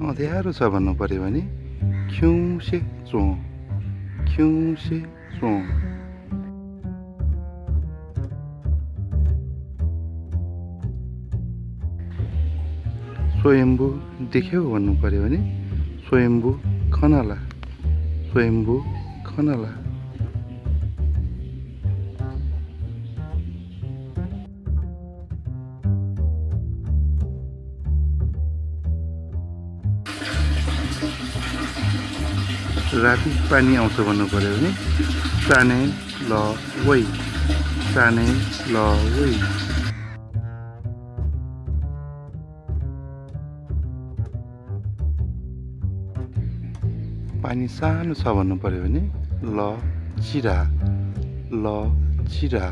अँध्यारो छ भन्नु पर्यो भने खिउँसे चोँ, खिउँसे चोँ। स्वयम्भू देख्यौ भन्नु पर्यो भने स्वयम्भू खनाला, स्वयम्भू खनाला। राति पानी आउँछ भन्नु पर्यो भने चाने ल वै, चाने ल वै। पानी सानो छ भन्नु पर्यो भने ल चिरा, ल चिरा।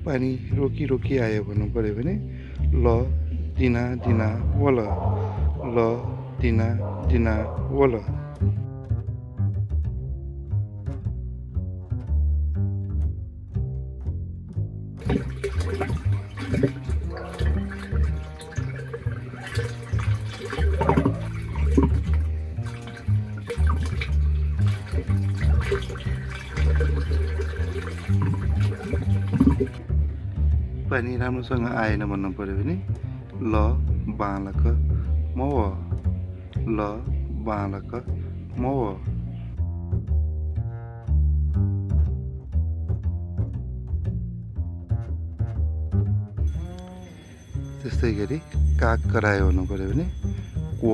पानी रोकी रोकी आयो भन्नु पर्यो भने ल दिना दिना वल, ल दिना दिना वल। पानी राम्रोसँग आएन भन्नु पर्यो भने ल बालक मव, ल बालक मव। त्यस्तै गरी काग करायो भन्नु पर्यो भने क्व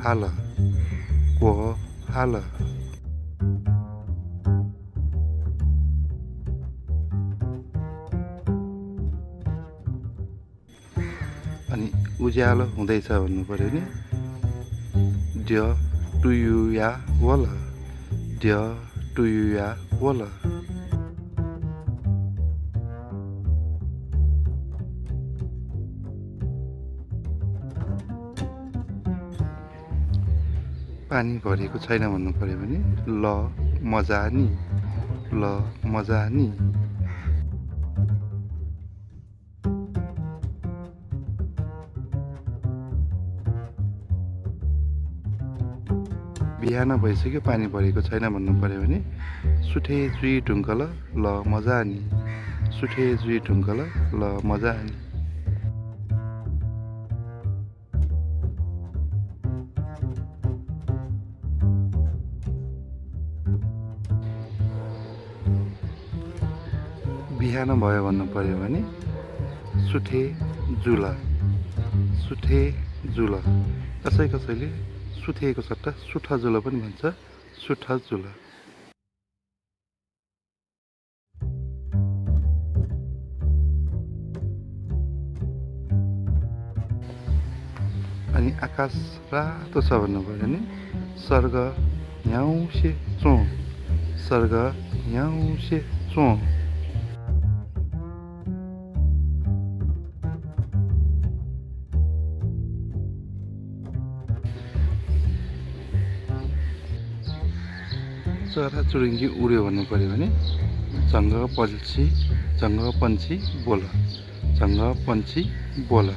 हाल, क्व हाल। अनि उज्यालो हुँदैछ भन्नु पर्यो भने ड्य टुयुया वल, ड्य टुयुया वल। पानी भरेको छैन भन्नु पर्यो भने ल मजानी, ल मजानी। बिहान भइसक्यो पानी भरेको छैन भन्नु पर्यो भने सुठे जुई ढुङ्कल ल मजानी, सुठे जुई ढुङ्कल ल मजानी। बिहान भयो भन्नु पर्यो भने सुठे जुल, सुठे जुल। कसैले सुठेको सट्टा सुठा जुल पनि भन्छ, सुठा जुल। अनि आकाश रातो छ भन्नु पर्यो भने सर्ग ह्याउँसे चोँ, सर्ग ह्याउँसे चोँ। चरा चुरुङ्गी उड्यो भन्नु पर्यो भने झङ्ग पन्छी बोल, झङ्ग पन्छी बोल।